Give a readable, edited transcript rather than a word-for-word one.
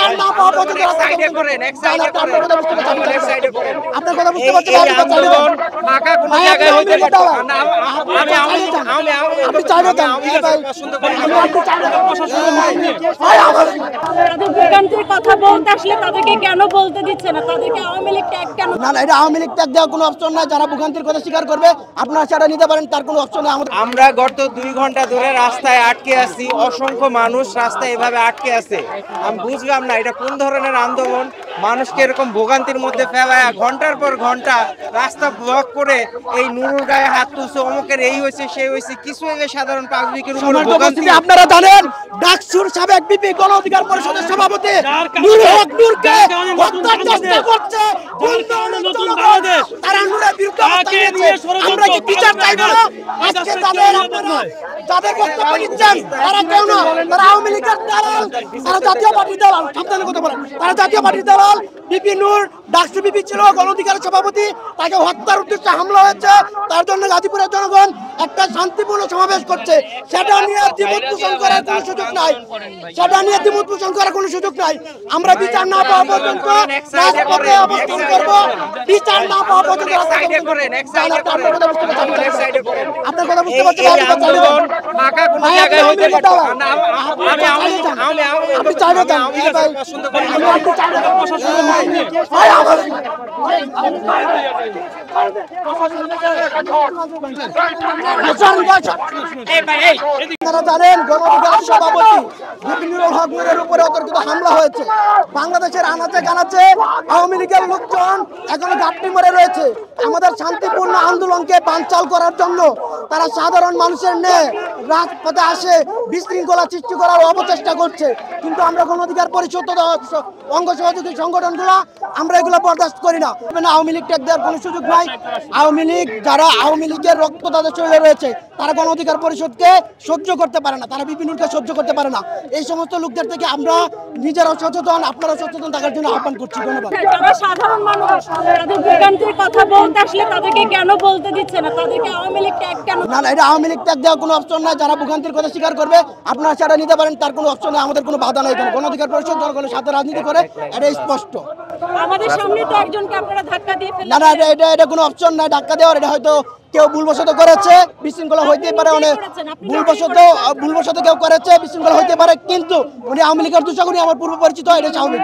বিচার না পাওয়া পর্যন্ত আপনার কথা বুঝতে পারছেন? কথা বলতে আসলে তাদেরকে কেন বলতে দিচ্ছে না? তাদেরকে আওয়ামী লীগ ট্যাগ কেন? না, এটা আওয়ামী লীগ ট্যাগ দেওয়ার কোনো অপশন নাই। যারা ভোগান্তির কথা স্বীকার করবে আপনারা সেটা নিতে পারেন, তার কোনো অপশন নেই। আমরা গত 2 ঘন্টা ধরে রাস্তায় আটকে আছি, অসংখ্য মানুষ রাস্তায় এভাবে আটকে আছে। আমি বুঝলাম না এটা কোন ধরনের আন্দোলন, মানুষকে এরকম ভোগান্তির মধ্যে ফেলায় ঘন্টার পর ঘন্টা রাস্তা ব্লক করে এই নুরুর গায়ে হাত তুলছে, অমুকের এই হয়েছে সেই হয়েছে, কিছু হলে সাধারণ পাবলিকের উপর ভোগান্তি। আপনারা জানেন ডাকসুর সাবেক বিপি গণ অধিকার পরিষদের সভাপতি নূর হক নূরকে হত্যার চেষ্টা করছে। তারা নূরের বিরুদ্ধে আমরা কি বিচার চাইব না? আজকে যাদের বক্তব্য নিচ্ছেন তারা কেউ না, তারা আওয়ামী লীগের দালাল, তারা জাতীয় পার্টির দালাল। সাবধানে কথা বলেন, তারা জাতীয় পার্টির দালাল। বিপি নূর ডাকসু বিপি ছিল গণ অধিকারের সভাপতি, তাকে হত্যার উদ্দেশ্যে হামলা হয়েছে। তার জন্য গাজীপুরের জনগণ একটা শান্তিপূর্ণ সমাবেশ করছে। সেটা নিয়ে দ্বিমত পোষণ করার কোনো সুযোগ নাই, আমরা বিচার না পাওয়া পর্যন্ত রাজপথে অবস্থান করব। বিচার না পাওয়া পর্যন্ত আপনার কথা বুঝতে পারছেন? আপনারা জানেন গণ অধিকার সভাপতি বিপি নুরুল হক নূরের উপরে অতর্কিত হামলা হয়েছে। বাংলাদেশের আনাচে কানাচে আওয়ামী লীগের লোকজন এখনো ঘাপটি মরে রয়েছে। আমাদের শান্তিপূর্ণ আন্দোলনকে বানচাল করার জন্য তারা সাধারণ মানুষের ন্যায় রাজপথে আসে বিশৃঙ্খলা সৃষ্টি করার অপচেষ্টা করছে। কিন্তু আমরা গণ অধিকার পরিষদ অঙ্গ সহযোগী সংগঠনগুলো আমরা এগুলো বরদাস্ত করি না। আওয়ামী লীগ ট্যাগ দেওয়ার কোনো সুযোগ নাই। আওয়ামী লীগ যারা আওয়ামী লীগের রক্ত তাদের শরীরে রয়েছে তারা গণ অধিকার পরিষদকে সহ্য করতে পারে না, তারা বিপি নূরকে সহ্য করতে পারে না। এই সমস্ত লোকদের থেকে আমরা নিজেরাও সচেতন, আপনারা সচেতন থাকার জন্য আহ্বান করছি। ধন্যবাদ। যারা সাধারণ মানুষ তাদের ভোগান্তির কথা বলতে আসলে তাদেরকে কেন বলতে দিচ্ছে না? তাদেরকে আওয়ামী লীগ ট্যাগ কেন? না, এটা আওয়ামী লীগ ট্যাগ দেওয়ার কোনো অপশন নাই। যারা ভোগান্তির কথা স্বীকার করবে আপনারা সেটা নিতে পারেন, তার কোনো অপশন নেই। আমাদের কোনো বাধা নাই। গণ অধিকার পরিষদ জনগণের সাথে রাজনীতি করে, এটা স্পষ্ট। আমাদের সামনে তো একজনকে আপনারা ধাক্কা দিয়ে ফেললেন। না, এটা কোনো অপশন নাই ধাক্কা দেওয়ার। এটা হয়তো কেউ ভুলবশত করেছে, বিশৃঙ্খলা হইতেই পারে। অনেক ভুলবশত কেউ করেছে, বিশৃঙ্খলা হইতে পারে। কিন্তু উনি আওয়ামী লীগের দূষক, উনি আমার পূর্ব পরিচিত, এটা স্বাভাবিক।